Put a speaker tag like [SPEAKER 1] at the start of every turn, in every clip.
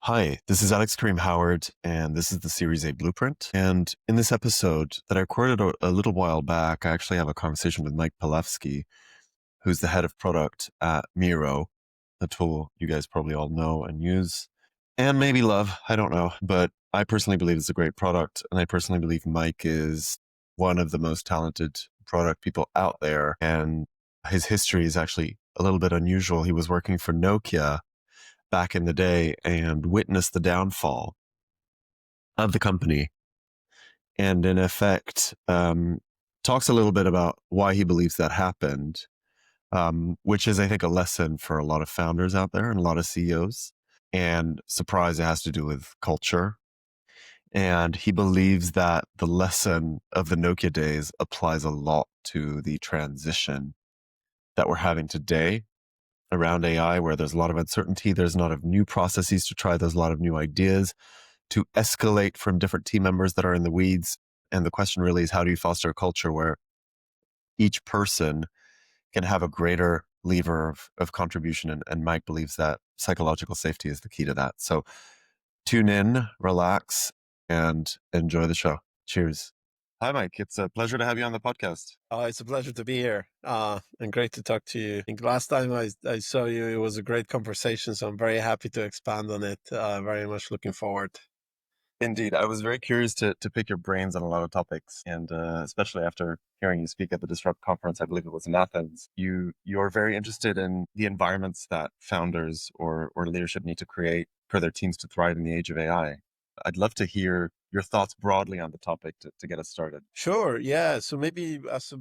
[SPEAKER 1] Hi, this is Alex Kareem Howard, and this is the Series A Blueprint. And in this episode that I recorded a little while back, I actually have a conversation with Mike Pilawski, who's the head of product at Miro, a tool you guys probably all know and use, and maybe love. I don't know. But I personally believe it's a great product, and I personally believe Mike is one of the most talented product people out there. And his history is actually a little bit unusual. He was working for Nokia back in the day and witnessed the downfall of the company. And in effect, talks a little bit about why he believes that happened, which is, I think, a lesson for a lot of founders out there and a lot of CEOs. And surprise, it has to do with culture. And he believes that the lesson of the Nokia days applies a lot to the transition that we're having today around AI, where there's a lot of uncertainty, there's a lot of new processes to try, there's a lot of new ideas to escalate from different team members that are in the weeds. And the question really is, how do you foster a culture where each person can have a greater lever of contribution? And Mike believes that psychological safety is the key to that. So tune in, relax, and enjoy the show. Cheers. Hi, Mike. It's a pleasure to have you on the podcast.
[SPEAKER 2] It's a pleasure to be here and great to talk to you. I think last time I saw you, it was a great conversation, so I'm very happy to expand on it. Very much looking forward.
[SPEAKER 1] Indeed. I was very curious to pick your brains on a lot of topics. And especially after hearing you speak at the Disrupt conference, I believe it was in Athens, you're very interested in the environments that founders or leadership need to create for their teams to thrive in the age of AI. I'd love to hear your thoughts broadly on the topic to get us started.
[SPEAKER 2] Sure, yeah. So maybe as a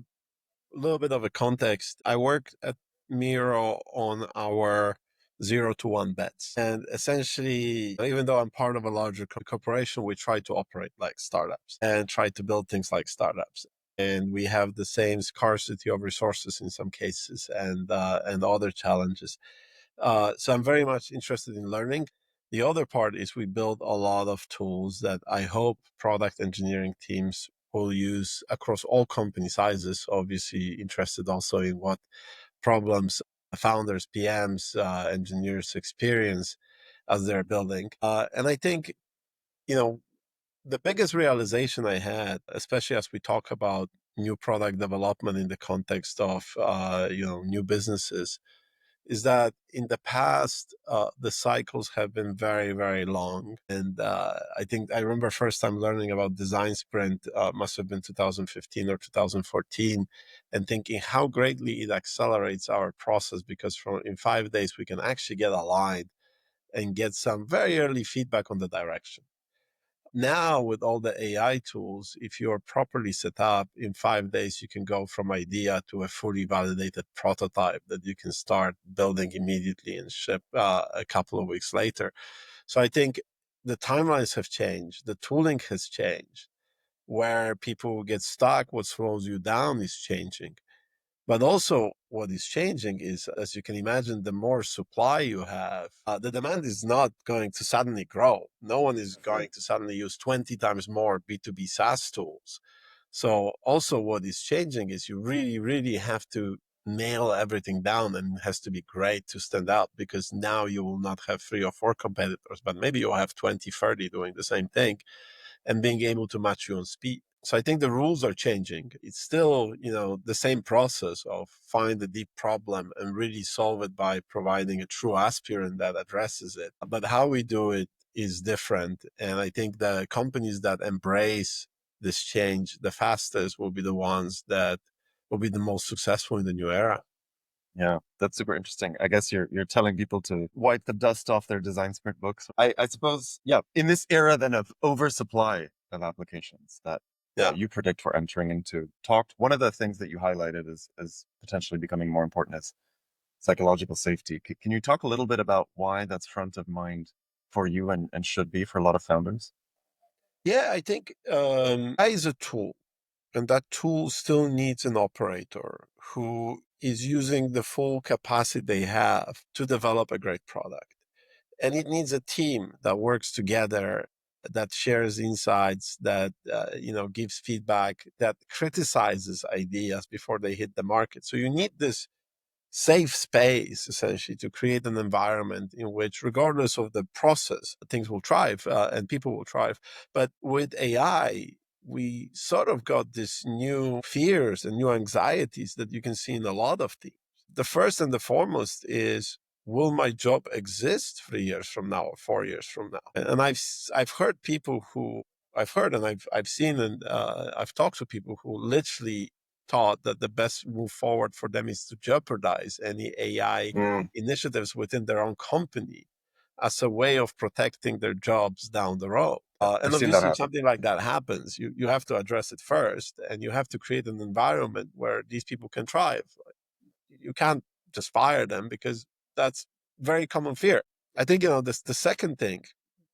[SPEAKER 2] little bit of a context, I worked at Miro on our 0 to 1 bets. And essentially, even though I'm part of a larger corporation, we try to operate like startups and try to build things like startups. And we have the same scarcity of resources in some cases and other challenges. So I'm very much interested in learning. The other part is we build a lot of tools that I hope product engineering teams will use across all company sizes. Obviously, interested also in what problems founders, PMs, engineers experience as they're building. And I think, you know, the biggest realization I had, especially as we talk about new product development in the context of, new businesses, is that in the past, the cycles have been very, very long. And I think I remember first time learning about design sprint must have been 2015 or 2014, and thinking how greatly it accelerates our process because in 5 days we can actually get aligned and get some very early feedback on the direction. Now, with all the AI tools, if you're properly set up, in 5 days, you can go from idea to a fully validated prototype that you can start building immediately and ship a couple of weeks later. So I think the timelines have changed, the tooling has changed. Where people get stuck, what slows you down is changing. But also, what is changing is, as you can imagine, the more supply you have, the demand is not going to suddenly grow. No one is going to suddenly use 20 times more B2B SaaS tools. So, also, what is changing is you really, really have to nail everything down, and it has to be great to stand out, because now you will not have 3 or 4 competitors, but maybe you'll have 20, 30 doing the same thing and being able to match you on speed. So I think the rules are changing. It's still, the same process of find the deep problem and really solve it by providing a true aspirant that addresses it. But how we do it is different. And I think the companies that embrace this change the fastest will be the ones that will be the most successful in the new era.
[SPEAKER 1] Yeah, that's super interesting. I guess you're telling people to wipe the dust off their design sprint books. I suppose, yeah, in this era then of oversupply of applications that
[SPEAKER 2] Yeah.
[SPEAKER 1] you predict we're entering into, talked one of the things that you highlighted as potentially becoming more important is psychological safety. Can you talk a little bit about why that's front of mind for you and should be for a lot of founders?
[SPEAKER 2] Yeah, I think AI is a tool. And that tool still needs an operator who is using the full capacity they have to develop a great product. And it needs a team that works together, that shares insights, that gives feedback, that criticizes ideas before they hit the market. So you need this safe space, essentially, to create an environment in which, regardless of the process, things will thrive and people will thrive. But with AI, we sort of got this new fears and new anxieties that you can see in a lot of teams. The first and the foremost is, will my job exist 3 years from now or 4 years from now? And I've heard people who I've heard and I've seen and I've talked to people who literally thought that the best move forward for them is to jeopardize any AI initiatives within their own company as a way of protecting their jobs down the road. And
[SPEAKER 3] I've seen that
[SPEAKER 2] obviously, if
[SPEAKER 3] happen.
[SPEAKER 2] something like that happens, you have to address it first, and you have to create an environment where these people can thrive. You can't just fire them, because that's very common fear. I think, the second thing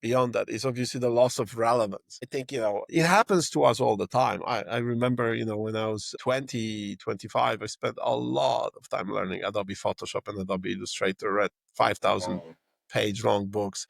[SPEAKER 2] beyond that is obviously the loss of relevance. I think, it happens to us all the time. I remember, when I was 20, 25, I spent a lot of time learning Adobe Photoshop and Adobe Illustrator, read 5,000 page long books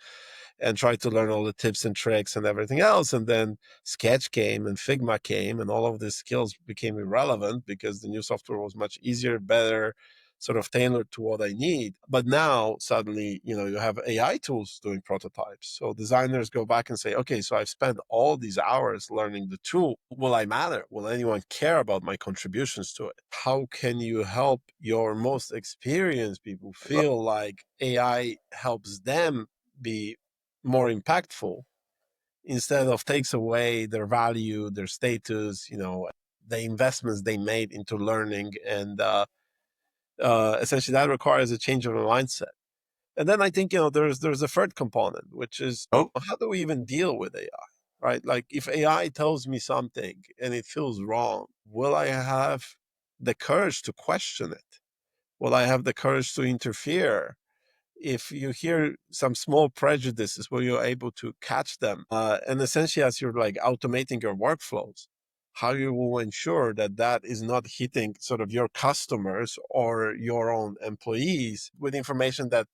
[SPEAKER 2] and tried to learn all the tips and tricks and everything else. And then Sketch came and Figma came, and all of these skills became irrelevant because the new software was much easier, better, sort of tailored to what I need. But now suddenly, you have AI tools doing prototypes. So designers go back and say, okay, so I've spent all these hours learning the tool. Will I matter? Will anyone care about my contributions to it? How can you help your most experienced people feel like AI helps them be more impactful, instead of takes away their value, their status, the investments they made into learning? And essentially that requires a change of a mindset. And then I think, there's a third component, which is,
[SPEAKER 3] Oh,
[SPEAKER 2] how do we even deal with AI, right? Like, if AI tells me something and it feels wrong, will I have the courage to question it? Will I have the courage to interfere? If you hear some small prejudices, where you're able to catch them, and essentially, as you're like automating your workflows, how you will ensure that that is not hitting sort of your customers or your own employees with information that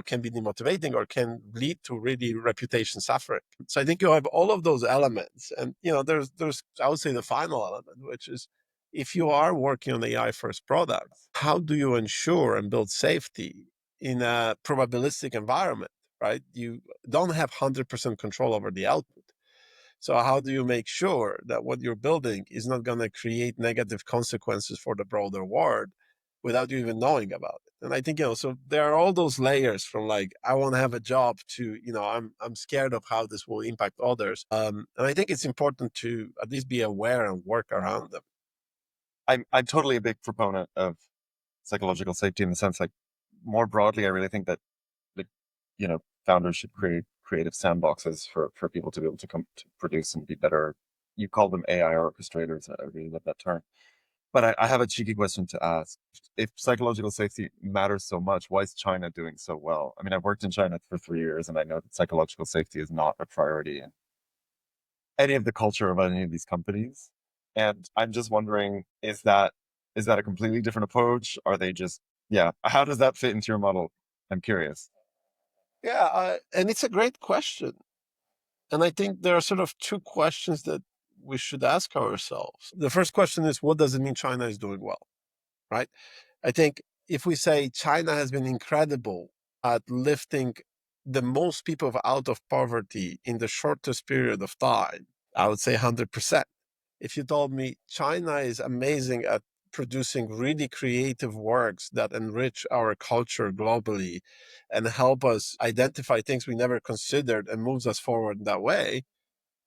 [SPEAKER 2] can be demotivating or can lead to really reputation suffering. So I think you have all of those elements, and there's I would say the final element, which is, if you are working on AI first products, how do you ensure and build safety in a probabilistic environment, right? You don't have 100% control over the output. So how do you make sure that what you're building is not going to create negative consequences for the broader world without you even knowing about it? And I think, so there are all those layers, from like, I want to have a job, to, I'm scared of how this will impact others. And I think it's important to at least be aware and work around them.
[SPEAKER 3] I'm totally a big proponent of psychological safety in the sense, like, more broadly, I really think that, like, founders should create creative sandboxes for people to be able to come to produce and be better. You call them AI orchestrators. I really love that term. But I have a cheeky question to ask. If psychological safety matters so much, why is China doing so well? I mean, I've worked in China for 3 years, and I know that psychological safety is not a priority in any of the culture of any of these companies. And I'm just wondering, is that a completely different approach? Are they just, yeah? How does that fit into your model? I'm curious.
[SPEAKER 2] Yeah, and it's a great question. And I think there are sort of two questions that we should ask ourselves. The first question is, what does it mean China is doing well, right? I think if we say China has been incredible at lifting the most people out of poverty in the shortest period of time, I would say 100%. If you told me China is amazing at producing really creative works that enrich our culture globally and help us identify things we never considered and moves us forward in that way,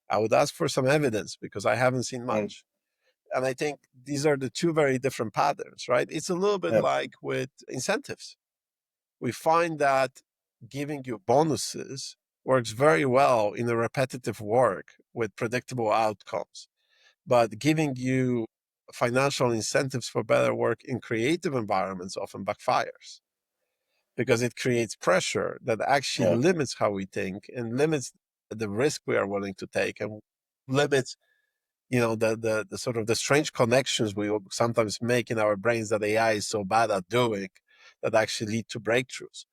[SPEAKER 2] I would ask for some evidence, because I haven't seen
[SPEAKER 3] Mm,
[SPEAKER 2] much. And I think these are the two very different patterns, right? It's a little bit
[SPEAKER 3] yeah.
[SPEAKER 2] like with incentives. We find that giving you bonuses works very well in a repetitive work with predictable outcomes. But giving you financial incentives for better work in creative environments often backfires, because it creates pressure that actually
[SPEAKER 3] Yeah.
[SPEAKER 2] limits how we think and limits the risk we are willing to take, and limits the sort of the strange connections we will sometimes make in our brains that AI is so bad at doing, that actually lead to breakthroughs.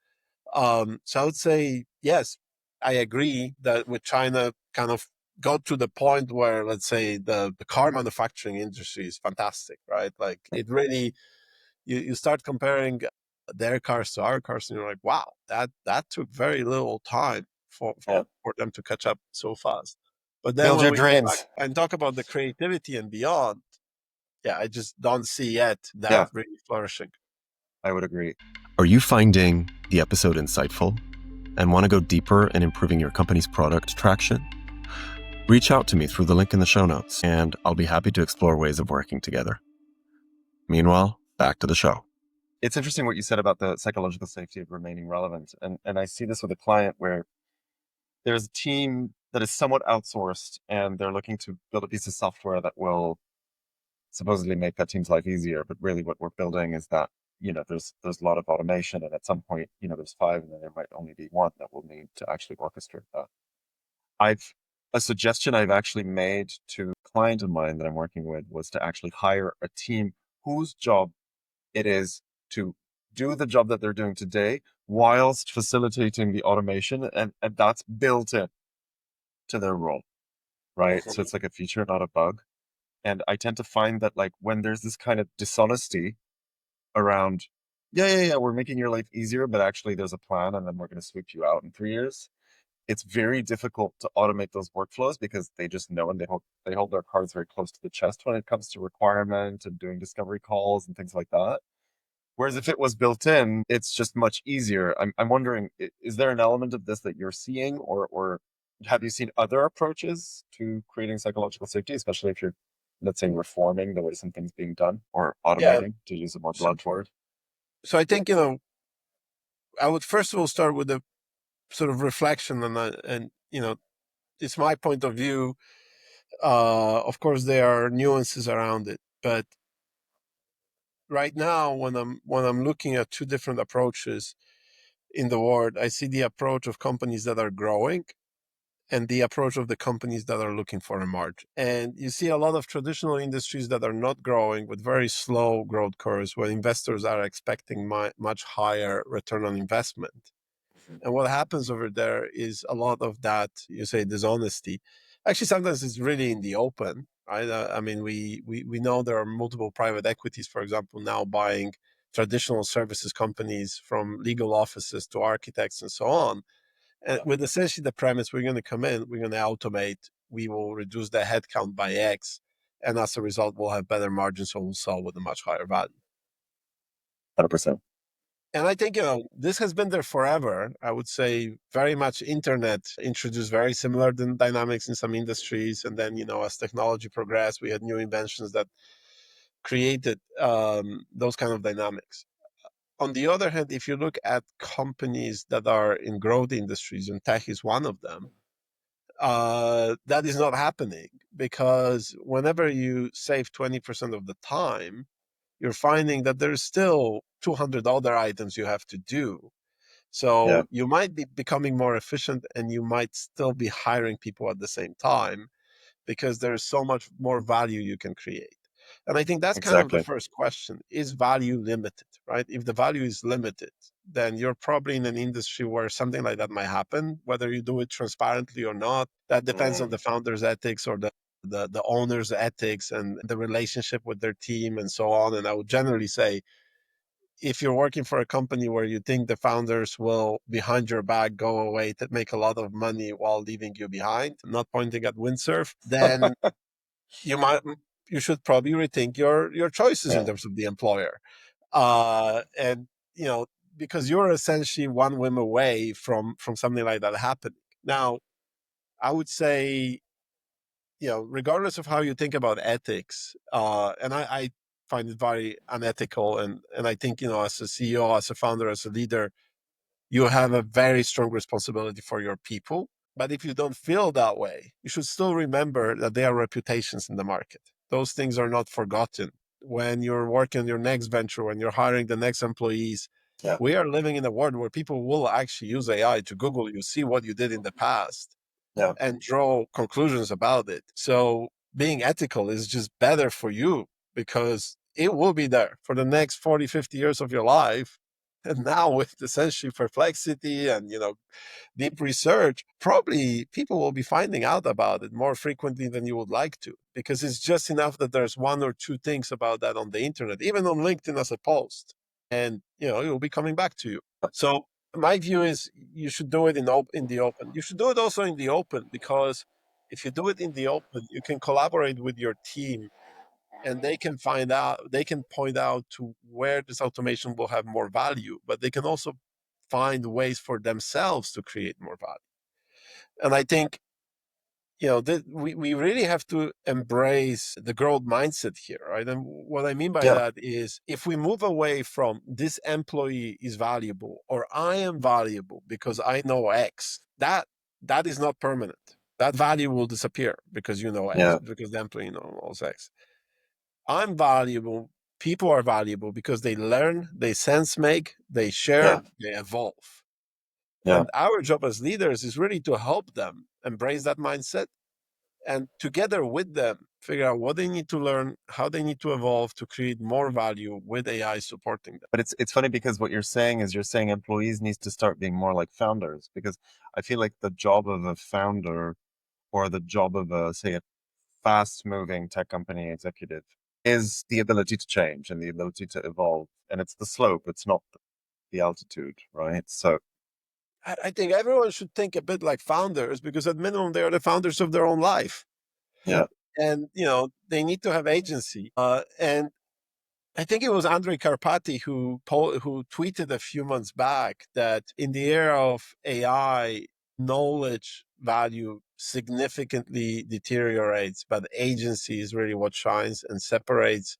[SPEAKER 2] So I would say, yes, I agree that with China kind of got to the point where, let's say, the car manufacturing industry is fantastic, right? Like, it really, you start comparing their cars to our cars, and you're like, wow, that took very little time for
[SPEAKER 3] Yeah.
[SPEAKER 2] them to catch up so fast. But then
[SPEAKER 3] Build
[SPEAKER 2] when
[SPEAKER 3] your
[SPEAKER 2] we go back
[SPEAKER 3] dreams.
[SPEAKER 2] and talk about the creativity and beyond, yeah, I just don't see yet that
[SPEAKER 3] Yeah.
[SPEAKER 2] really flourishing.
[SPEAKER 3] I would agree.
[SPEAKER 1] Are you finding the episode insightful and want to go deeper in improving your company's product traction? Reach out to me through the link in the show notes, and I'll be happy to explore ways of working together. Meanwhile, back to the show.
[SPEAKER 3] It's interesting what you said about the psychological safety of remaining relevant. And I see this with a client where there's a team that is somewhat outsourced and they're looking to build a piece of software that will supposedly make that team's life easier. But really what we're building is that, there's a lot of automation, and at some point, there's 5 and then there might only be 1 that will need to actually orchestrate that. A suggestion I've actually made to a client of mine that I'm working with was to actually hire a team whose job it is to do the job that they're doing today whilst facilitating the automation, and that's built in to their role, right? So it's like a feature, not a bug. And I tend to find that, like, when there's this kind of dishonesty around, yeah, we're making your life easier, but actually there's a plan and then we're going to sweep you out in 3 years. It's very difficult to automate those workflows because they just know, and they hold their cards very close to the chest when it comes to requirement and doing discovery calls and things like that. Whereas if it was built in, it's just much easier. I'm wondering, is there an element of this that you're seeing, or have you seen other approaches to creating psychological safety, especially if you're, let's say, reforming the way something's being done or
[SPEAKER 2] Yeah.
[SPEAKER 3] automating, to use a more blunt word?
[SPEAKER 2] So I think, I would first of all start with a sort of reflection, and it's my point of view. Of course, there are nuances around it, but right now, when I'm looking at 2 different approaches in the world, I see the approach of companies that are growing and the approach of the companies that are looking for a margin. And you see a lot of traditional industries that are not growing with very slow growth curves, where investors are expecting much higher return on investment. And what happens over there is a lot of that, you say, dishonesty. Actually, sometimes it's really in the open, right? I mean, we know there are multiple private equities, for example, now buying traditional services companies, from legal offices to architects and so on. And with essentially the premise, we're going to come in, we're going to automate, we will reduce the headcount by X, and as a result, we'll have better margins, so we'll sell with a much higher value.
[SPEAKER 3] 100%.
[SPEAKER 2] And I think, this has been there forever. I would say very much internet introduced very similar dynamics in some industries. And then, as technology progressed, we had new inventions that created those kind of dynamics. On the other hand, if you look at companies that are in growth industries, and tech is one of them, that is not happening, because whenever you save 20% of the time, you're finding that there's still 200 other items you have to do.
[SPEAKER 3] Yeah,
[SPEAKER 2] So you might be becoming more efficient, and you might still be hiring people at the same time, because there's so much more value you can create. And I think that's kind of the
[SPEAKER 3] exactly.
[SPEAKER 2] first question. Is value limited, right? If the value is limited, then you're probably in an industry where something like that might happen, whether you do it transparently or not. That depends on the founder's ethics, or the owner's ethics, and the relationship with their team and so on. And I would generally say, if you're working for a company where you think the founders will, behind your back, go away to make a lot of money while leaving you behind, I'm not pointing at windsurf, then you might you should probably rethink your choices in
[SPEAKER 3] Yeah,
[SPEAKER 2] terms of the employer. And because you're essentially one whim away from something like that happening. Now, I would say, regardless of how you think about ethics, and I find it very unethical, and I think, as a CEO, as a founder, as a leader, you have a very strong responsibility for your people. But if you don't feel that way, you should still remember that there are reputations in the market. Those things are not forgotten. When you're working on your next venture, when you're hiring the next employees,
[SPEAKER 3] yeah,
[SPEAKER 2] we are living in a world where people will actually use AI to Google you, see what you did in the past,
[SPEAKER 3] yeah,
[SPEAKER 2] and draw conclusions about it. So being ethical is just better for you, because it will be there for the next 40, 50 years of your life. And now, with essentially perplexity and, deep research, probably people will be finding out about it more frequently than you would like to, because it's just enough that there's 1 or 2 things about that on the internet, even on LinkedIn as a post. and it will be coming back to you. So my view is you should do it in the open. You should do it also in the open, because if you do it in the open, you can collaborate with your team, and they can point out to where this automation will have more value, but they can also find ways for themselves to create more value. And I think we really have to embrace the growth mindset here, right? And what I mean by
[SPEAKER 3] Yeah.
[SPEAKER 2] that is, if we move away from this employee is valuable or I am valuable because I know X, that is not permanent. That value will disappear because you know X,
[SPEAKER 3] Yeah.
[SPEAKER 2] because the employee knows X. I'm valuable. People are valuable because they learn, they sense make, they
[SPEAKER 3] Yeah.
[SPEAKER 2] share, they evolve.
[SPEAKER 3] Yeah.
[SPEAKER 2] And our job as leaders is really to help them embrace that mindset, and together with them figure out what they need to learn, how they need to evolve to create more value with AI supporting them.
[SPEAKER 3] But it's funny because what you're saying is, you're saying employees need to start being more like founders, because I feel like the job of a founder, or the job of a, say, a fast moving tech company executive, is the ability to change and the ability to evolve. And it's the slope, it's not the altitude, right? So
[SPEAKER 2] I think everyone should think a bit like founders, because at minimum they are the founders of their own life,
[SPEAKER 3] yeah.
[SPEAKER 2] and they need to have agency. And I think it was Andrei Karpathy who tweeted a few months back that in the era of AI, knowledge value significantly deteriorates, but agency is really what shines and separates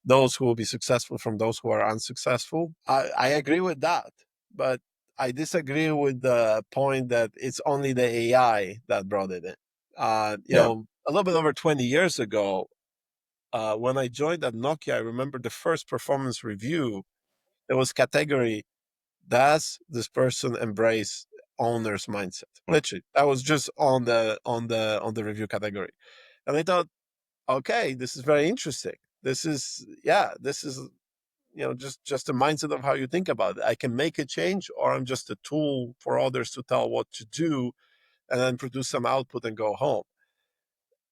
[SPEAKER 2] those who will be successful from those who are unsuccessful. I agree with that, but I disagree with the point that it's only the AI that brought it in.
[SPEAKER 3] Yeah.
[SPEAKER 2] A little bit over 20 years ago, when I joined at Nokia, I remember the first performance review. There was category: does this person embrace owner's mindset? Literally, that was just on the review category, and I thought, okay, this is very interesting. This is just a mindset of how you think about it. I can make a change, or I'm just a tool for others to tell what to do, and then produce some output and go home.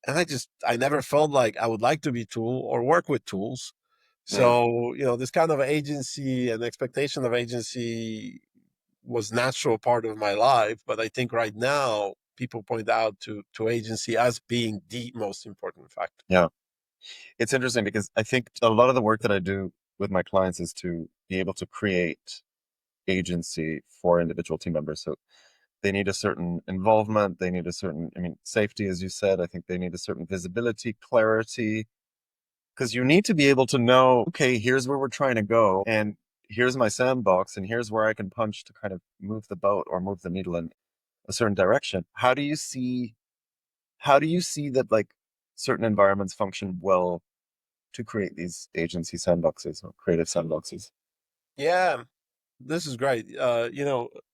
[SPEAKER 2] And I never felt like I would like to be tool or work with tools.
[SPEAKER 3] Mm.
[SPEAKER 2] So, this kind of agency and expectation of agency was natural part of my life. But I think right now people point out to agency as being the most important factor.
[SPEAKER 3] Yeah. It's interesting because I think a lot of the work that I do with my clients is to be able to create agency for individual team members. So they need a certain involvement, they need a certain, I mean, safety, as you said. I think they need a certain visibility, clarity, because you need to be able to know, okay, here's where we're trying to go, and here's my sandbox, and here's where I can punch to kind of move the boat or move the needle in a certain direction. How do you see that, like, certain environments function well to create these agency sandboxes or creative sandboxes?
[SPEAKER 2] Yeah, this is great.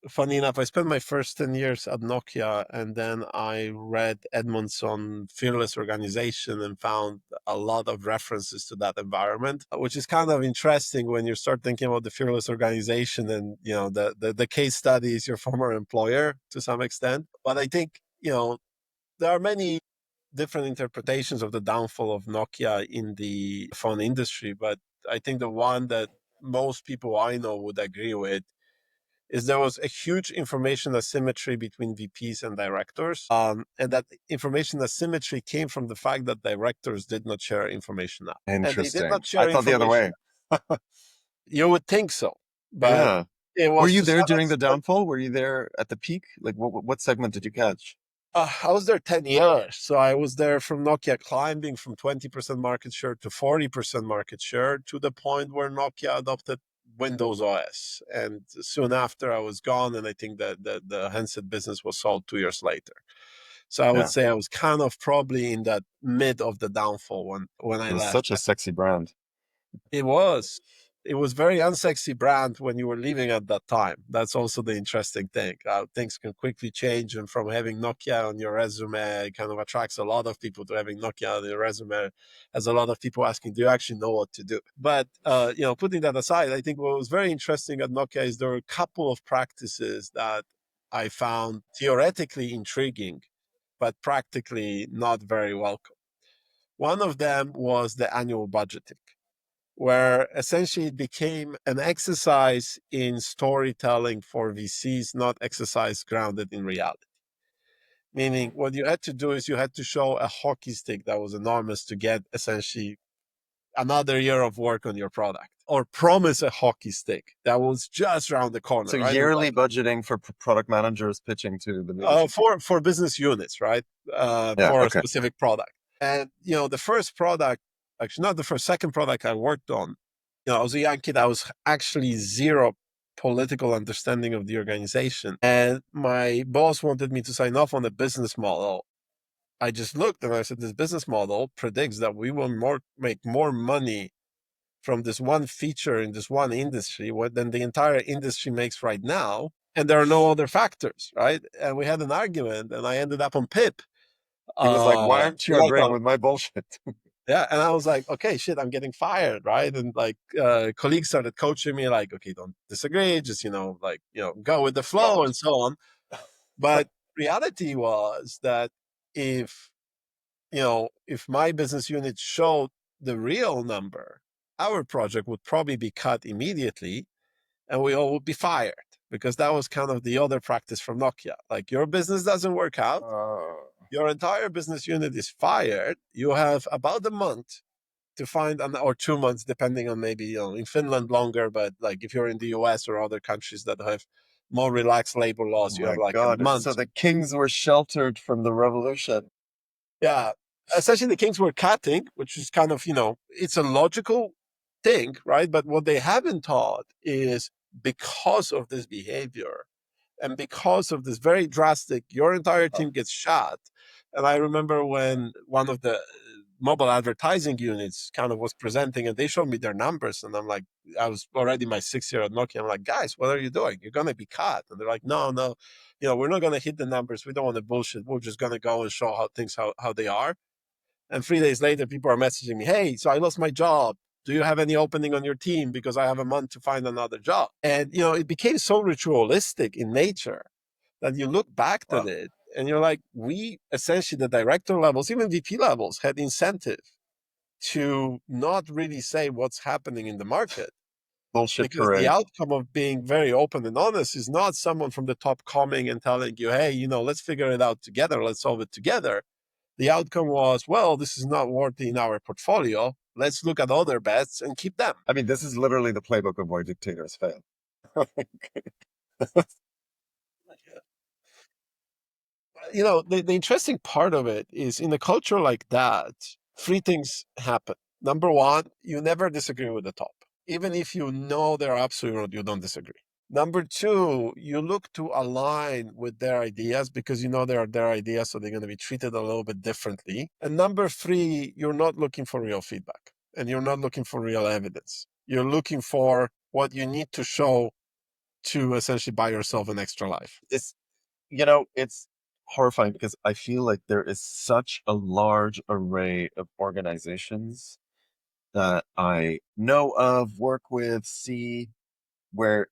[SPEAKER 2] Funny enough, I spent my first 10 years at Nokia, and then I read Edmondson Fearless Organization and found a lot of references to that environment, which is kind of interesting when you start thinking about the Fearless Organization and, the case study is your former employer to some extent. But I think, there are many different interpretations of the downfall of Nokia in the phone industry, but I think the one that most people I know would agree with is there was a huge information asymmetry between VPs and directors. And that information asymmetry came from the fact that directors did not share information out. And they did
[SPEAKER 3] Interesting.
[SPEAKER 2] not
[SPEAKER 3] I
[SPEAKER 2] share
[SPEAKER 3] thought the other
[SPEAKER 2] information.
[SPEAKER 3] way.
[SPEAKER 2] You would think so, but
[SPEAKER 3] Yeah.
[SPEAKER 2] it
[SPEAKER 3] Were
[SPEAKER 2] was
[SPEAKER 3] you
[SPEAKER 2] to
[SPEAKER 3] there
[SPEAKER 2] some
[SPEAKER 3] during the
[SPEAKER 2] extent.
[SPEAKER 3] downfall? Were you there at the peak? Like, what segment did you catch?
[SPEAKER 2] I was there 10 years. So I was there from Nokia climbing from 20% market share to 40% market share, to the point where Nokia adopted Windows OS. And soon after I was gone, and I think that the handset business was sold 2 years later. So I would
[SPEAKER 3] Yeah.
[SPEAKER 2] say I was kind of probably in that mid of the downfall when I
[SPEAKER 3] It was
[SPEAKER 2] left.
[SPEAKER 3] such a sexy brand.
[SPEAKER 2] It was. It was very unsexy brand when you were leaving at that time. That's also the interesting thing. Things can quickly change, and from having Nokia on your resume, it kind of attracts a lot of people to having Nokia on your resume. As a lot of people asking, "Do you actually know what to do?" But putting that aside, I think what was very interesting at Nokia is there were a couple of practices that I found theoretically intriguing, but practically not very welcome. One of them was the annual budgeting. where essentially it became an exercise in storytelling for VCs, not exercise grounded in reality. Meaning, what you had to do is you had to show a hockey stick that was enormous to get essentially another year of work on your product, or promise a hockey stick that was just around the corner,
[SPEAKER 3] So
[SPEAKER 2] right?
[SPEAKER 3] yearly budgeting for product managers pitching to the leadership.
[SPEAKER 2] For business units, right?
[SPEAKER 3] Yeah,
[SPEAKER 2] For a
[SPEAKER 3] okay.
[SPEAKER 2] specific product. And, the first product, actually not the first, second product I worked on, I was a young kid. I was actually zero political understanding of the organization. And my boss wanted me to sign off on a business model. I just looked and I said, this business model predicts that we will make more money from this one feature in this one industry than the entire industry makes right now. And there are no other factors, right? And we had an argument and I ended up on PIP.
[SPEAKER 3] He was like, why aren't you agreeing with my bullshit?
[SPEAKER 2] Yeah. And I was like, okay, shit, I'm getting fired, right? And like colleagues started coaching me like, okay, don't disagree, just, go with the flow and so on. But reality was that if, if my business unit showed the real number, our project would probably be cut immediately and we all would be fired, because that was kind of the other practice from Nokia. Like, your business doesn't work out, your entire business unit is fired. You have about a month to find or 2 months, depending on, maybe, in Finland longer, but like if you're in the US or other countries that have more relaxed labor laws, you have like a month.
[SPEAKER 3] So the kings were sheltered from the revolution.
[SPEAKER 2] Yeah. Essentially, the Kings were cutting, which is kind of, it's a logical thing, right? But what they haven't taught is, because of this behavior and because of this very drastic, your entire team gets shot. And I remember when one of the mobile advertising units kind of was presenting and they showed me their numbers. And I'm like, I was already my 6th year at Nokia. I'm like, guys, what are you doing? You're going to be cut. And they're like, no, we're not going to hit the numbers. We don't want to bullshit. We're just going to go and show how they are. And 3 days later, people are messaging me, hey, so I lost my job. Do you have any opening on your team? Because I have a month to find another job. And, it became so ritualistic in nature that you look back at it and you're like, we essentially, the director levels, even VP levels, had incentive to not really say what's happening in the market.
[SPEAKER 3] Bullshit
[SPEAKER 2] Because the
[SPEAKER 3] parade.
[SPEAKER 2] outcome of being very open and honest is not someone from the top coming and telling you, hey, let's figure it out together. Let's solve it together. The outcome was, well, this is not worthy in our portfolio. Let's look at other bets and keep them.
[SPEAKER 3] I mean, this is literally the playbook of why dictators fail.
[SPEAKER 2] The interesting part of it is, in a culture like that, 3 things happen. Number one, you never disagree with the top. Even if you know they're absolutely wrong, you don't disagree. Number two, you look to align with their ideas because they're their ideas, so they're going to be treated a little bit differently. And number three, you're not looking for real feedback and you're not looking for real evidence. You're looking for what you need to show to essentially buy yourself an extra life.
[SPEAKER 3] It's horrifying because I feel like there is such a large array of organizations that I know of, work with, see, where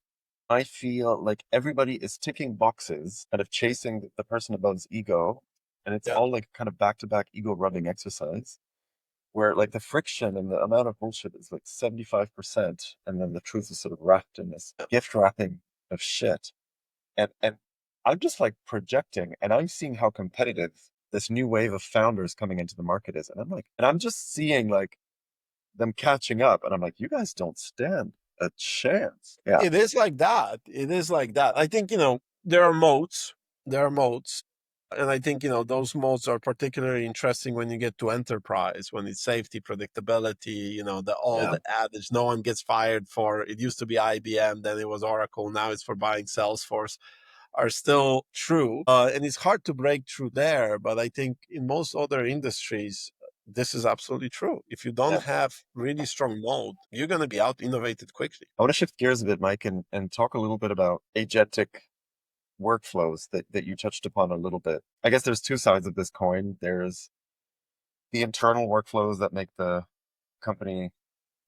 [SPEAKER 3] I feel like everybody is ticking boxes kind of chasing the person above's ego. And it's all like kind of back-to-back ego rubbing exercise where like the friction and the amount of bullshit is like 75%. And then the truth is sort of wrapped in this gift wrapping of shit. And I'm just like projecting and I'm seeing how competitive this new wave of founders coming into the market is. And I'm just seeing like them catching up. And I'm like, you guys don't stand a chance. Yeah.
[SPEAKER 2] It is like that. It is like that. I think, there are modes. There are modes. And I think, those modes are particularly interesting when you get to enterprise, when it's safety, predictability, the old adage, no one gets fired for, it used to be IBM, then it was Oracle, now it's for buying Salesforce, are still true. And it's hard to break through there. But I think in most other industries, this is absolutely true. If you don't have really strong mode, you're going to be out innovated quickly.
[SPEAKER 3] I want to shift gears a bit, Mike, and talk a little bit about agentic workflows that you touched upon a little bit. I guess there's two sides of this coin. There's the internal workflows that make the company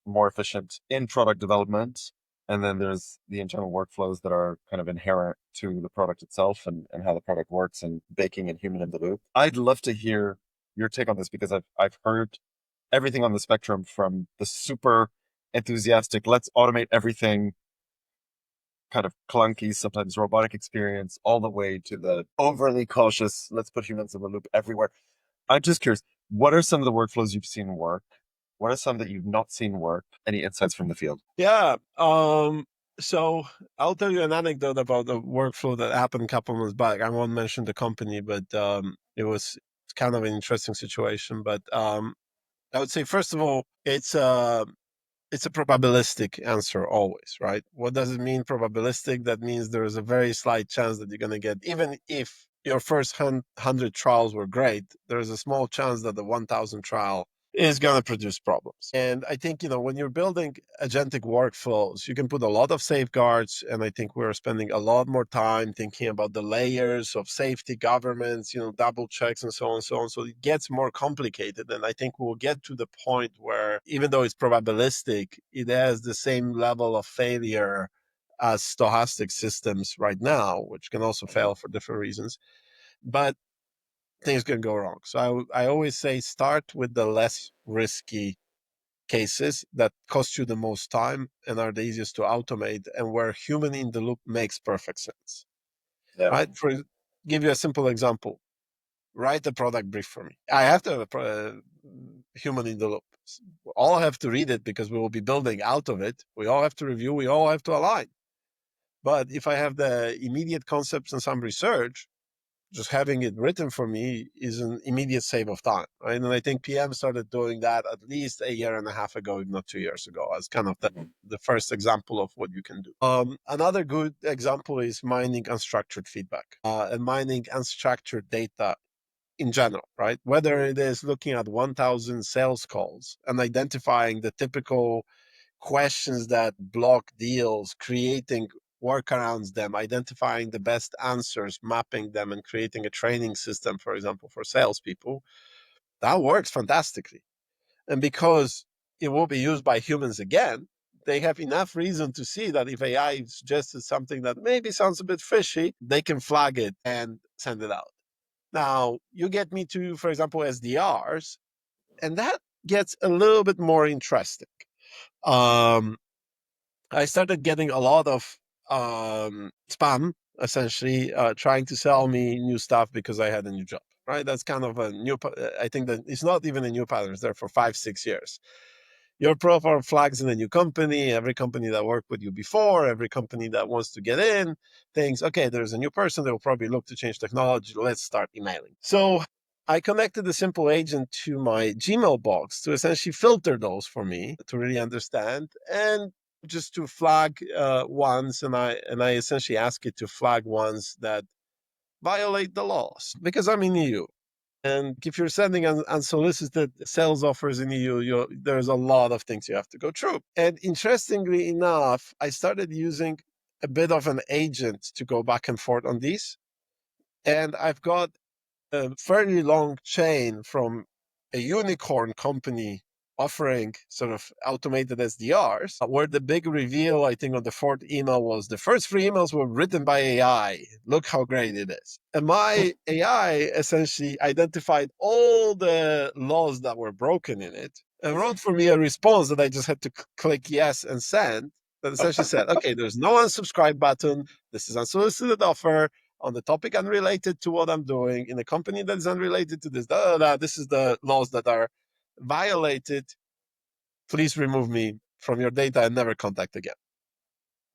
[SPEAKER 3] more efficient in product development. And then there's the internal workflows that are kind of inherent to the product itself and how the product works and baking in human in the loop. I'd love to hear your take on this because I've heard everything on the spectrum from the super enthusiastic, let's automate everything, kind of clunky, sometimes robotic experience, all the way to the overly cautious, let's put humans in the loop everywhere. I'm just curious, what are some of the workflows you've seen work? What are some that you've not seen work? Any insights from the field?
[SPEAKER 2] Yeah. So I'll tell you an anecdote about the workflow that happened a couple months back. I won't mention the company, but it's kind of an interesting situation. But I would say, first of all, it's a probabilistic answer always, right? What does it mean, probabilistic? That means there is a very slight chance that you're going to get, even if your first 100 trials were great, there is a small chance that the 1000 trial is going to produce problems. And I think, when you're building agentic workflows, you can put a lot of safeguards. And I think we're spending a lot more time thinking about the layers of safety, governance, double checks and so on and so on. So it gets more complicated. And I think we'll get to the point where, even though it's probabilistic, it has the same level of failure as stochastic systems right now, which can also fail for different reasons. But things can go wrong. So I always say start with the less risky cases that cost you the most time and are the easiest to automate, and where human in the loop makes perfect sense.
[SPEAKER 3] Yeah.
[SPEAKER 2] Right? Give you a simple example. Write a product brief for me. I have to have a human in the loop. All have to read it because we will be building out of it. We all have to review. We all have to align. But if I have the immediate concepts and some research, just having it written for me is an immediate save of time, right? And I think PM started doing that at least a year and a half ago, if not 2 years ago, as kind of the first example of what you can do. Another good example is mining unstructured feedback and mining unstructured data in general, right? Whether it is looking at 1000 sales calls and identifying the typical questions that block deals, creating workarounds them, identifying the best answers, mapping them, and creating a training system, for example, for salespeople, that works fantastically. And because it will be used by humans again, they have enough reason to see that if AI suggested something that maybe sounds a bit fishy, they can flag it and send it out. Now, you get me to, for example, SDRs, and that gets a little bit more interesting. I started getting a lot of spam, essentially, trying to sell me new stuff because I had a new job, right? That's kind of a new, I think that it's not even a new pattern. It's there for 5-6 years. Your profile flags in a new company, every company that worked with you before, every company that wants to get in, thinks, okay, there's a new person, they'll probably look to change technology. Let's start emailing. So I connected a simple agent to my Gmail box to essentially filter those for me to really understand, and just to flag ones, and I essentially ask it to flag ones that violate the laws, because I'm in EU. And if you're sending unsolicited sales offers in EU, there's a lot of things you have to go through. And interestingly enough, I started using a bit of an agent to go back and forth on these. And I've got a fairly long chain from a unicorn company offering sort of automated SDRs, where the big reveal, I think, on the fourth email was the first 3 emails were written by AI. Look how great it is. And my AI essentially identified all the laws that were broken in it and wrote for me a response that I just had to click yes and send. That essentially said, okay, there's no unsubscribe button. This is unsolicited offer on the topic unrelated to what I'm doing in a company that is unrelated to this. This is the laws that are violated. Please remove me from your data and never contact again.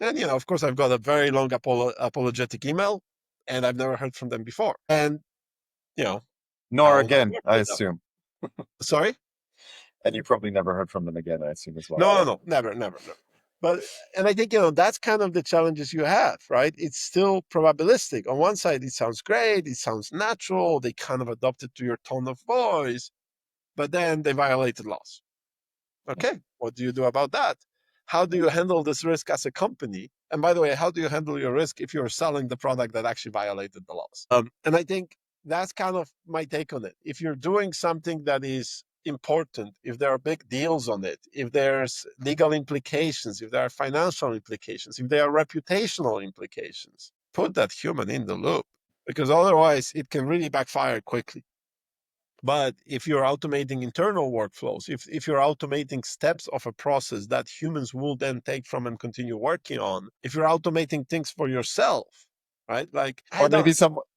[SPEAKER 2] And, of course, I've got a very long apologetic email, and I've never heard from them before. And,
[SPEAKER 3] Nor again, I assume.
[SPEAKER 2] Sorry?
[SPEAKER 3] And you probably never heard from them again, I assume, as well.
[SPEAKER 2] No, never. But, and I think, that's kind of the challenges you have, right? It's still probabilistic. On one side, it sounds great. It sounds natural. They kind of adopted to your tone of voice, but then they violated laws. Okay, what do you do about that? How do you handle this risk as a company? And by the way, how do you handle your risk if you're selling the product that actually violated the laws? And I think that's kind of my take on it. If you're doing something that is important, if there are big deals on it, if there's legal implications, if there are financial implications, if there are reputational implications, put that human in the loop, because otherwise it can really backfire quickly. But if you're automating internal workflows, if you're automating steps of a process that humans will then take from and continue working on, if you're automating things for yourself, right? Like
[SPEAKER 3] Or maybe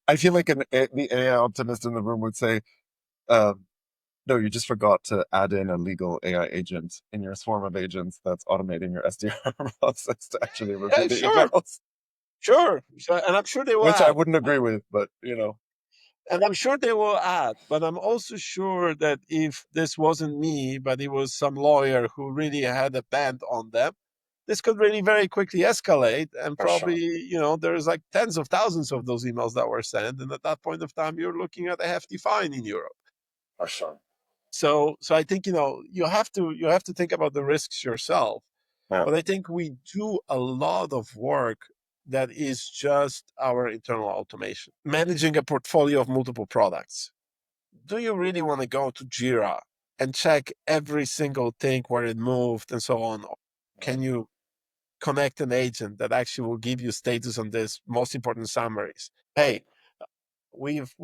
[SPEAKER 3] I feel like the AI optimist in the room would say, um, no, you just forgot to add in a legal AI agent in your swarm of agents that's automating your SDR process to actually review
[SPEAKER 2] yeah,
[SPEAKER 3] the
[SPEAKER 2] sure,
[SPEAKER 3] emails,
[SPEAKER 2] sure. So, and I'm sure they will
[SPEAKER 3] which I
[SPEAKER 2] add.
[SPEAKER 3] wouldn't agree with, but
[SPEAKER 2] And I'm sure they will add, but I'm also sure that if this wasn't me, but it was some lawyer who really had a band on them, this could really very quickly escalate. And
[SPEAKER 3] for sure,
[SPEAKER 2] probably, there's like tens of thousands of those emails that were sent. And at that point of time, you're looking at a hefty fine in Europe.
[SPEAKER 3] for sure.
[SPEAKER 2] So I think, you have to think about the risks yourself.
[SPEAKER 3] Yeah.
[SPEAKER 2] But I think we do a lot of work that is just our internal automation. Managing a portfolio of multiple products. Do you really want to go to Jira and check every single thing where it moved and so on? Can you connect an agent that actually will give you status on this most important summaries? Hey, we've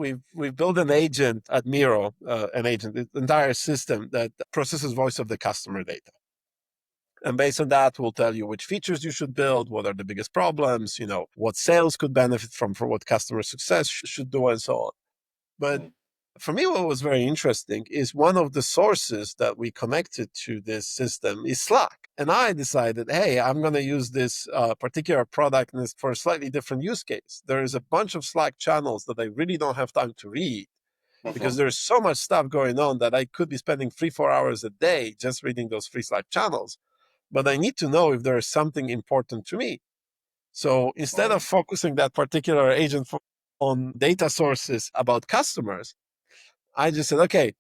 [SPEAKER 2] built an agent at Miro, an entire system that processes voice of the customer data. And based on that, we'll tell you which features you should build, what are the biggest problems, what sales could benefit from, for what customer success should do, and so on. But for me, what was very interesting is one of the sources that we connected to this system is Slack. And I decided, hey, I'm going to use this particular product for a slightly different use case. There is a bunch of Slack channels that I really don't have time to read because there's so much stuff going on that I could be spending 3-4 hours a day just reading those free Slack channels. But I need to know if there is something important to me. So instead of focusing that particular agent on data sources about customers, I just said, okay,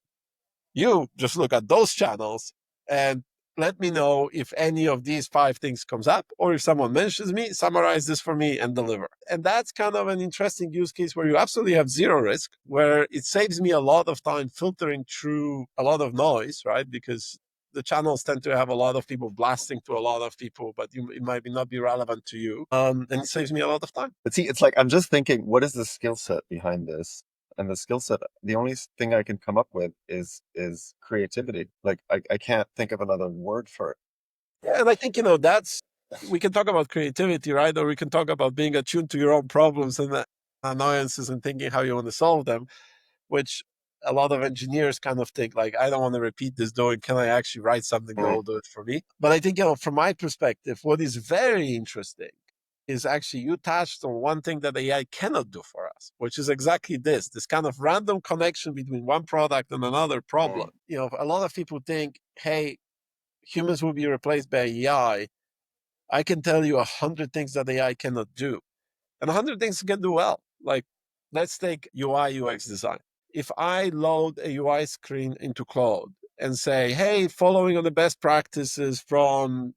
[SPEAKER 2] you just look at those channels and let me know if any of these 5 things comes up, or if someone mentions me, summarize this for me and deliver. And that's kind of an interesting use case where you absolutely have zero risk, where it saves me a lot of time filtering through a lot of noise, right? Because the channels tend to have a lot of people blasting to a lot of people, but it might not be relevant to you. And it saves me a lot of time.
[SPEAKER 3] But see, it's like I'm just thinking, what is the skill set behind this? And the skill set, the only thing I can come up with is creativity. Like I can't think of another word for it.
[SPEAKER 2] Yeah, and I think, we can talk about creativity, right? Or we can talk about being attuned to your own problems and annoyances and thinking how you want to solve them, which a lot of engineers kind of think like, I don't want to repeat this doing, can I actually write something that will do it for me? But I think, from my perspective, what is very interesting is actually you touched on one thing that AI cannot do for us, which is exactly this kind of random connection between one product and another problem. A lot of people think, hey, humans will be replaced by AI. I can tell you 100 things that AI cannot do, and 100 things it can do well. Like, let's take UI UX design. If I load a UI screen into Claude and say, hey, following on the best practices from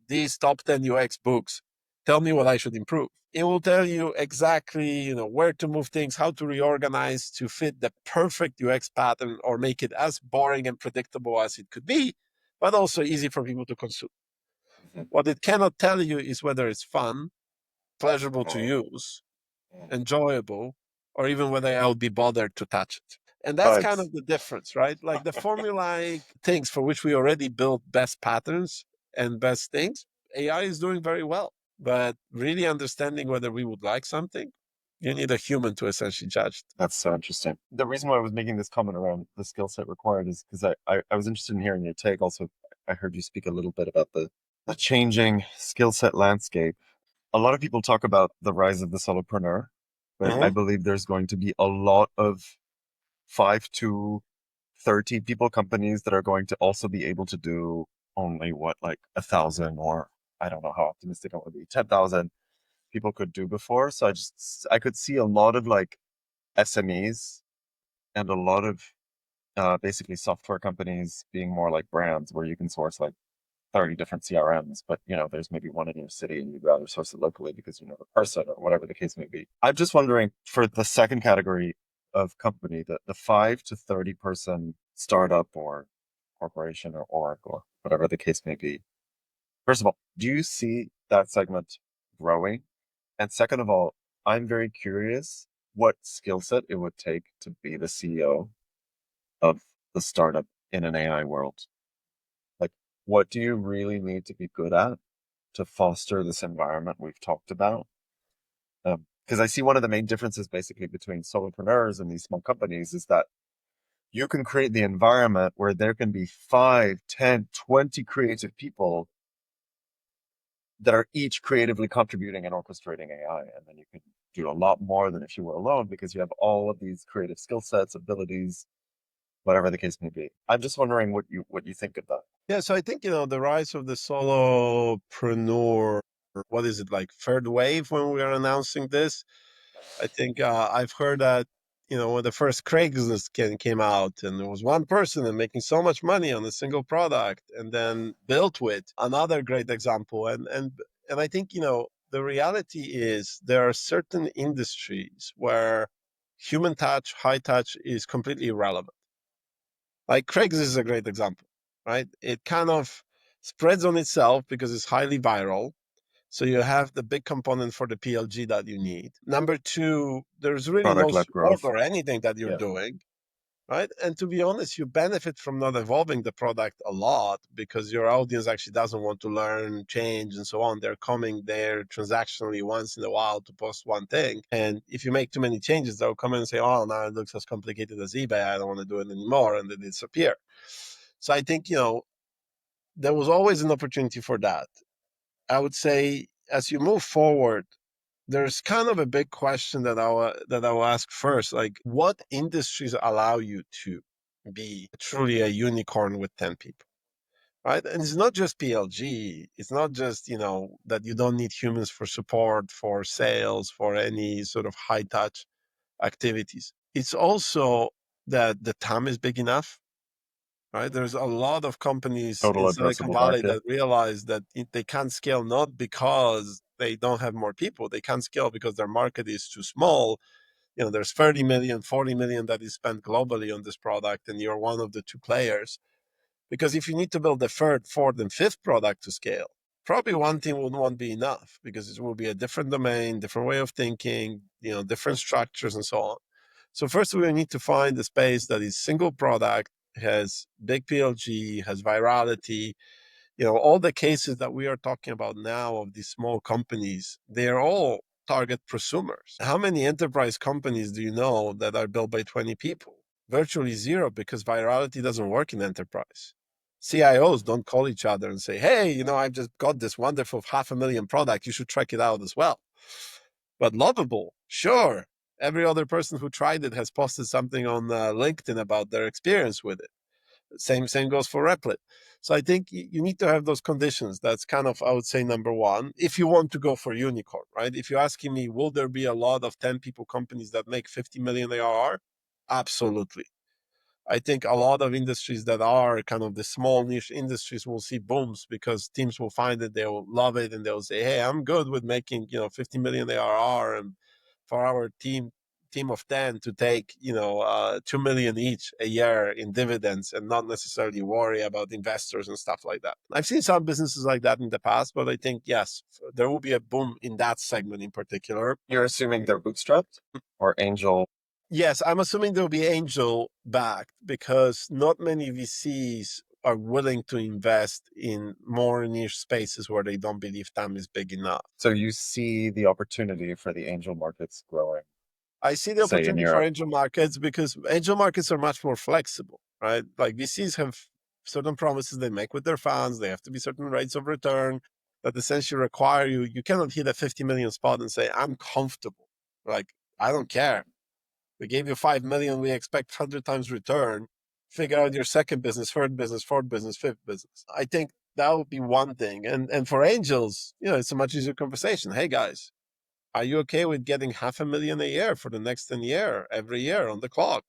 [SPEAKER 2] these top 10 UX books, tell me what I should improve. It will tell you exactly where to move things, how to reorganize to fit the perfect UX pattern, or make it as boring and predictable as it could be, but also easy for people to consume. What it cannot tell you is whether it's fun, pleasurable to use, enjoyable, or even whether I'll be bothered to touch it. And that's
[SPEAKER 3] But
[SPEAKER 2] kind of the difference, right? Like the formulaic things for which we already built best patterns and best things, AI is doing very well. But really understanding whether we would like something, you need a human to essentially judge it.
[SPEAKER 3] that's so interesting. The reason why I was making this comment around the skill set required is because I was interested in hearing your take. Also, I heard you speak a little bit about the changing skill set landscape. A lot of people talk about the rise of the solopreneur, but I
[SPEAKER 2] Mhm.
[SPEAKER 3] believe there's going to be a lot of 5 to 30 people companies that are going to also be able to do only what, like 1,000, or I don't know how optimistic I want to be, 10,000 people could do before. So I could see a lot of like SMEs and a lot of basically software companies being more like brands where you can source like 30 different CRMs, but there's maybe one in your city and you'd rather source it locally because you know the person or whatever the case may be. I'm just wondering for the second category of company, the 5 to 30 person startup or corporation or org or whatever the case may be. First of all, do you see that segment growing? And second of all, I'm very curious what skill set it would take to be the CEO of the startup in an AI world? Like, what do you really need to be good at to foster this environment we've talked about? Because I see one of the main differences basically between solopreneurs and these small companies is that you can create the environment where there can be 5, 10, 20 creative people that are each creatively contributing and orchestrating AI. And then you can do a lot more than if you were alone because you have all of these creative skill sets, abilities, whatever the case may be. I'm just wondering what you think of that.
[SPEAKER 2] Yeah, so I think, the rise of the solopreneur, what is it, like third wave when we are announcing this? I think I've heard that, when the first Craigslist came out and there was one person and making so much money on a single product and then built with another great example. And I think, the reality is there are certain industries where human touch, high touch is completely irrelevant. Like Craigslist is a great example, right? It kind of spreads on itself because it's highly viral. So you have the big component for the PLG that you need. Number two, there's really no
[SPEAKER 3] Product-led
[SPEAKER 2] support
[SPEAKER 3] growth.
[SPEAKER 2] or anything that you're
[SPEAKER 3] Yeah.
[SPEAKER 2] doing, right? And to be honest, you benefit from not evolving the product a lot because your audience actually doesn't want to learn, change, and so on. They're coming there transactionally once in a while to post one thing. And if you make too many changes, they'll come in and say, oh, now it looks as complicated as eBay. I don't want to do it anymore. And they disappear. So I think, there was always an opportunity for that. I would say as you move forward, there's kind of a big question that I will ask first, like what industries allow you to be truly a unicorn with 10 people, right? And it's not just PLG. It's not just, that you don't need humans for support, for sales, for any sort of high touch activities. It's also that the TAM is big enough, right? There's a lot of companies in
[SPEAKER 3] Total
[SPEAKER 2] Silicon
[SPEAKER 3] addressable
[SPEAKER 2] Valley
[SPEAKER 3] market.
[SPEAKER 2] that realize that they can't scale not because they don't have more people. They can't scale because their market is too small. There's 30 million, 40 million that is spent globally on this product, and you're one of the two players. Because if you need to build the third, fourth, and fifth product to scale, probably one team won't be enough because it will be a different domain, different way of thinking, different structures and so on. So first we need to find a space that is single product, has big PLG, has virality. All the cases that we are talking about now of these small companies, they're all target prosumers. How many enterprise companies do you know that are built by 20 people? Virtually zero, because virality doesn't work in enterprise. CIOs don't call each other and say, hey, I've just got this wonderful 500,000 product. You should check it out as well. But lovable, sure. Every other person who tried it has posted something on LinkedIn about their experience with it. Same goes for Replit. So I think you need to have those conditions. That's kind of, I would say, number one, if you want to go for unicorn, right? If you're asking me, will there be a lot of 10 people companies that make 50 million ARR? Absolutely. I think a lot of industries that are kind of the small niche industries will see booms because teams will find it, they'll love it, and they'll say, "Hey, I'm good with making 50 million ARR, and for our team of 10 to take 2 million each a year in dividends and not necessarily worry about investors and stuff like that." I've seen some businesses like that in the past, but I think yes, there will be a boom in that segment in particular.
[SPEAKER 3] You're assuming they're bootstrapped or angel?
[SPEAKER 2] Yes, I'm assuming there'll be angel backed because not many VCs are willing to invest in more niche spaces where they don't believe TAM is big enough.
[SPEAKER 3] So you see the opportunity for the angel markets growing,
[SPEAKER 2] I see the
[SPEAKER 3] say in
[SPEAKER 2] opportunity for
[SPEAKER 3] Europe.
[SPEAKER 2] angel markets because angel markets are much more flexible, right? Like VCs have certain promises they make with their funds. They have to be certain rates of return that essentially require you cannot hit a 50 million spot and say, I'm comfortable. Like, I don't care. We gave you 5 million. We expect 100 times return. Figure out your second business, third business, fourth business, fifth business. I think that would be one thing. And for angels, it's a much easier conversation. Hey guys, are you okay with getting 500,000 a year for the next 10 year, every year on the clock?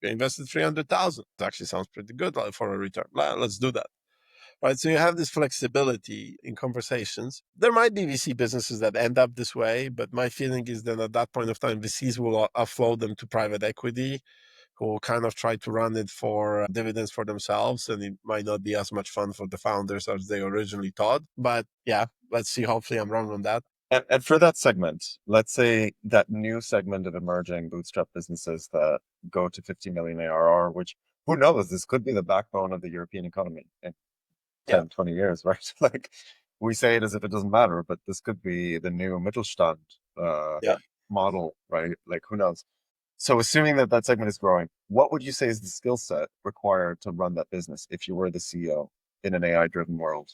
[SPEAKER 2] You invested 300,000. It actually sounds pretty good for a return. Let's do that. Right. So you have this flexibility in conversations. There might be VC businesses that end up this way, but my feeling is that at that point of time, VCs will offload them to private equity, who will kind of try to run it for dividends for themselves. And it might not be as much fun for the founders as they originally thought. But yeah, let's see. Hopefully I'm wrong on that.
[SPEAKER 3] And for that segment, let's say that new segment of emerging bootstrap businesses that go to 50 million ARR, which who knows, this could be the backbone of the European economy in
[SPEAKER 2] Yeah.
[SPEAKER 3] 10, 20 years, right? Like we say it as if it doesn't matter, but this could be the new Mittelstand
[SPEAKER 2] Yeah.
[SPEAKER 3] model, right? Like who knows? So assuming that that segment is growing, what would you say is the skill set required to run that business if you were the CEO in an AI driven world?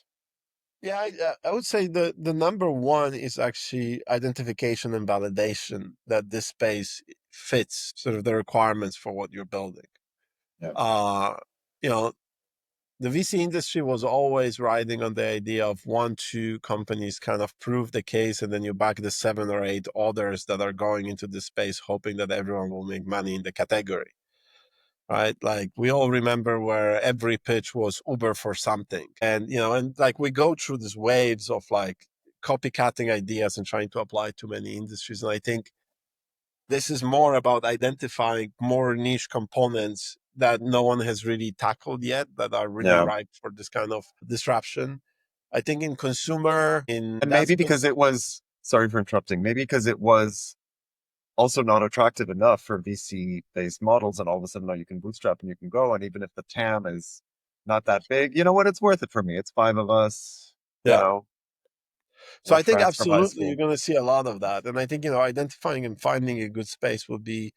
[SPEAKER 2] Yeah, I would say the number one is actually identification and validation that this space fits sort of the requirements for what you're building.
[SPEAKER 3] Yeah.
[SPEAKER 2] Uh, you know, the VC industry was always riding on the idea of one, two companies kind of prove the case, and then you back the 7 or 8 others that are going into the space, hoping that everyone will make money in the category. Right. Like we all remember where every pitch was Uber for something. And, and like we go through these waves of like copycatting ideas and trying to apply to many industries. And I think this is more about identifying more niche components that no one has really tackled yet that are really
[SPEAKER 3] Yeah.
[SPEAKER 2] ripe for this kind of disruption. I think in consumer, in
[SPEAKER 3] And
[SPEAKER 2] that
[SPEAKER 3] maybe
[SPEAKER 2] space,
[SPEAKER 3] because it was, sorry for interrupting, maybe because it was also not attractive enough for VC based models. And all of a sudden now you can bootstrap and you can go. And even if the TAM is not that big, you know what? It's worth it for me. It's five of us, you
[SPEAKER 2] yeah.
[SPEAKER 3] know,
[SPEAKER 2] So
[SPEAKER 3] we're
[SPEAKER 2] I think
[SPEAKER 3] friends from high
[SPEAKER 2] absolutely you're
[SPEAKER 3] school.
[SPEAKER 2] going to see a lot of that. And I think, identifying and finding a good space will be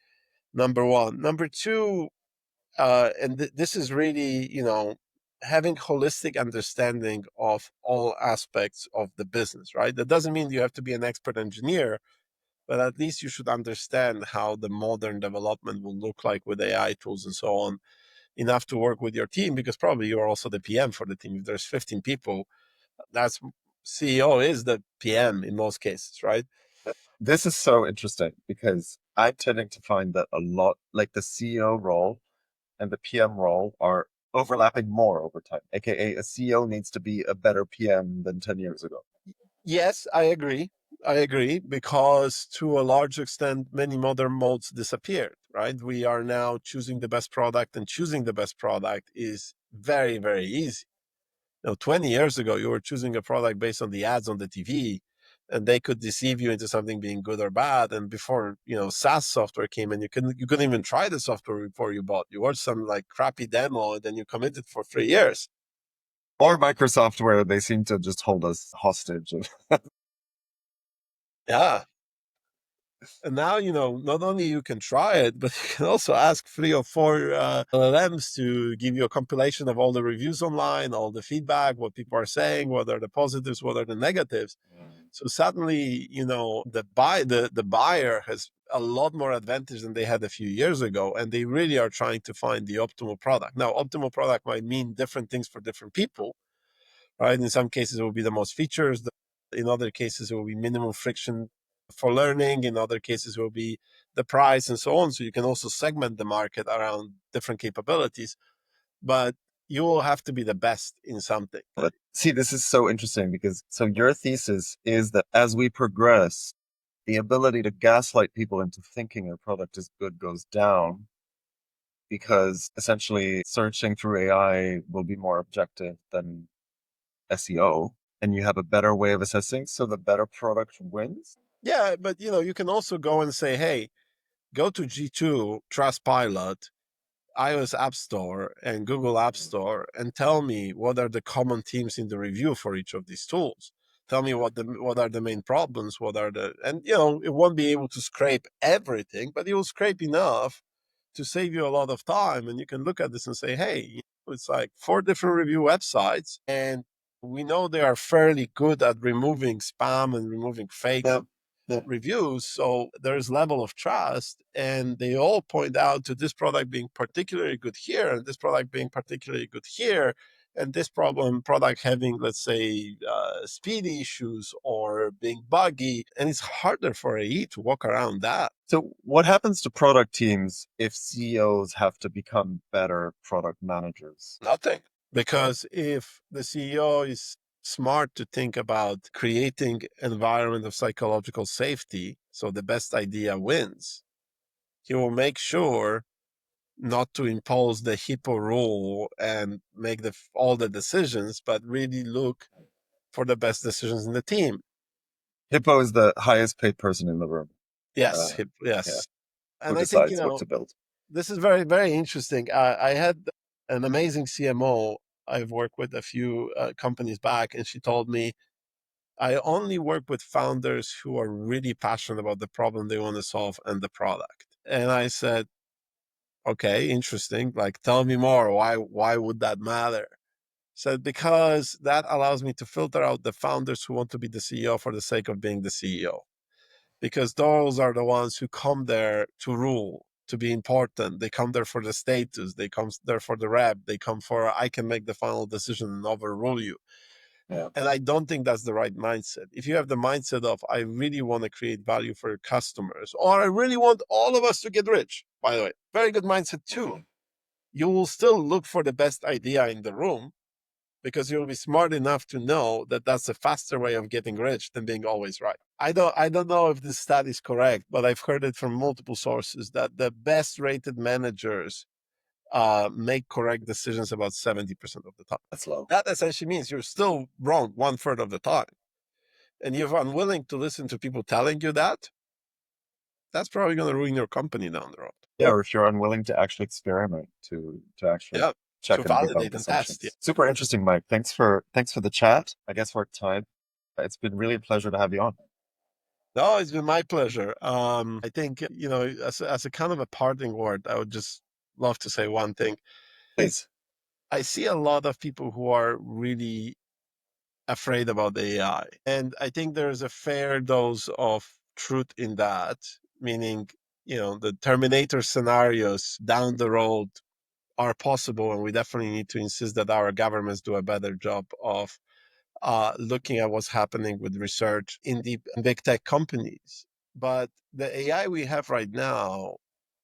[SPEAKER 2] number one. Number two, and this is really, having holistic understanding of all aspects of the business, right? That doesn't mean you have to be an expert engineer, but at least you should understand how the modern development will look like with AI tools and so on, enough to work with your team, because probably you're also the PM for the team. If there's 15 people, that's CEO is the PM in most cases, right?
[SPEAKER 3] This is so interesting because I'm tending to find that a lot, like the CEO role and the PM role are overlapping more over time, aka a CEO needs to be a better PM than 10 years ago.
[SPEAKER 2] Yes, I agree. I agree, because to a large extent, many modern modes disappeared, right? We are now choosing the best product, and choosing the best product is very, very easy. 20 years ago, you were choosing a product based on the ads on the TV, and they could deceive you into something being good or bad. And before, SaaS software came in, you couldn't even try the software before you bought. You watched some like crappy demo, and then you committed for 3 years.
[SPEAKER 3] Or Microsoft, where they seem to just hold us hostage.
[SPEAKER 2] Yeah. And now, not only you can try it, but you can also ask 3 or 4 LLMs to give you a compilation of all the reviews online, all the feedback, what people are saying, what are the positives, what are the negatives. So suddenly, the buyer has a lot more advantage than they had a few years ago, and they really are trying to find the optimal product. Now, optimal product might mean different things for different people, right? In some cases, it will be the most features. In other cases, it will be minimum friction for learning. In other cases, it will be the price and so on. So you can also segment the market around different capabilities, but you will have to be the best in something.
[SPEAKER 3] But see, this is so interesting because so your thesis is that as we progress, the ability to gaslight people into thinking a product is good goes down because essentially searching through AI will be more objective than SEO, and you have a better way of assessing, so the better product wins.
[SPEAKER 2] Yeah, but you can also go and say, hey, go to G2, Trustpilot, iOS App Store, and Google App Store, and tell me what are the common themes in the review for each of these tools. Tell me what are the main problems, and it won't be able to scrape everything, but it will scrape enough to save you a lot of time. And you can look at this and say, hey, it's like 4 different review websites, and we know they are fairly good at removing spam and removing fake
[SPEAKER 3] Yeah. Yeah.
[SPEAKER 2] reviews. So there's level of trust, and they all point out to this product being particularly good here, and this product being particularly good here, and this product having, let's say, speed issues or being buggy, and it's harder for AE to walk around that.
[SPEAKER 3] So what happens to product teams if CEOs have to become better product managers?
[SPEAKER 2] Nothing. Because if the CEO is smart to think about creating environment of psychological safety, so the best idea wins, he will make sure not to impose the hippo rule and make all the decisions, but really look for the best decisions in the team.
[SPEAKER 3] Hippo is the highest paid person in the room.
[SPEAKER 2] Yes,
[SPEAKER 3] Yeah.
[SPEAKER 2] yes.
[SPEAKER 3] Who
[SPEAKER 2] And I think,
[SPEAKER 3] decides what to build.
[SPEAKER 2] this is very, very interesting. I had an amazing CMO. I've worked with a few companies back, and she told me, I only work with founders who are really passionate about the problem they want to solve and the product. And I said, okay, interesting. Like, tell me more. Why would that matter? So because that allows me to filter out the founders who want to be the CEO for the sake of being the CEO. Because those are the ones who come there to rule, to be important. They come there for the status. They come there for the rep. They come for, I can make the final decision and overrule you.
[SPEAKER 3] Yeah.
[SPEAKER 2] And I don't think that's the right mindset. If you have the mindset of, I really want to create value for your customers, or I really want all of us to get rich, by the way, very good mindset too. You will still look for the best idea in the room, because you'll be smart enough to know that that's a faster way of getting rich than being always right. I don't know if this stat is correct, but I've heard it from multiple sources that the best rated managers make correct decisions about 70% of the time.
[SPEAKER 3] That's low.
[SPEAKER 2] That essentially means you're still wrong 1/3 of the time. And if you're unwilling to listen to people telling you that, that's probably going to ruin your company down the road.
[SPEAKER 3] Yeah, or if you're unwilling to actually experiment, to actually check
[SPEAKER 2] to
[SPEAKER 3] and
[SPEAKER 2] validate
[SPEAKER 3] debunk
[SPEAKER 2] and
[SPEAKER 3] assumptions.
[SPEAKER 2] test. Yeah.
[SPEAKER 3] Super interesting, Mike. Thanks for the chat. I guess we're at time. It's been really a pleasure to have you on.
[SPEAKER 2] No, it's been my pleasure. I think, as a kind of a parting word, I would just love to say one thing.
[SPEAKER 3] Please.
[SPEAKER 2] I see a lot of people who are really afraid about the AI. And I think there's a fair dose of truth in that, meaning, the Terminator scenarios down the road are possible. And we definitely need to insist that our governments do a better job of looking at what's happening with research in the big tech companies. But the AI we have right now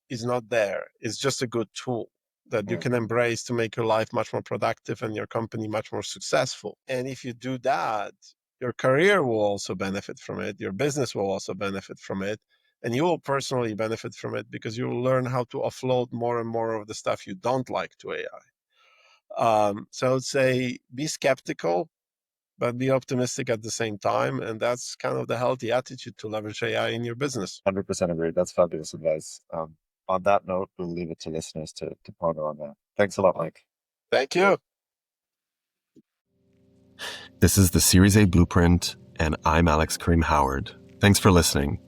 [SPEAKER 2] is not there. It's just a good tool that you can embrace to make your life much more productive and your company much more successful. And if you do that, your career will also benefit from it. Your business will also benefit from it. And you will personally benefit from it because you will learn how to offload more and more of the stuff you don't like to AI. So I would say be skeptical, but be optimistic at the same time. And that's kind of the healthy attitude to leverage AI in your business.
[SPEAKER 3] 100% agree. That's fabulous advice. On that note, we'll leave it to listeners to ponder on that. Thanks a lot, Mike.
[SPEAKER 2] Thank you.
[SPEAKER 1] This is the Series A Blueprint, and I'm Alex Kareem Howard. Thanks for listening.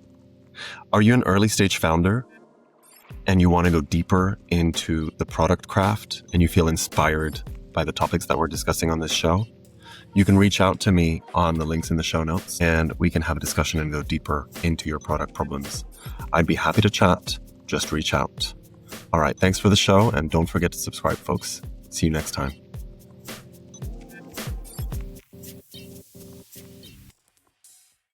[SPEAKER 1] Are you an early stage founder and you want to go deeper into the product craft and you feel inspired by the topics that we're discussing on this show? You can reach out to me on the links in the show notes and we can have a discussion and go deeper into your product problems. I'd be happy to chat. Just reach out. All right, thanks for the show and don't forget to subscribe, folks. See you next time.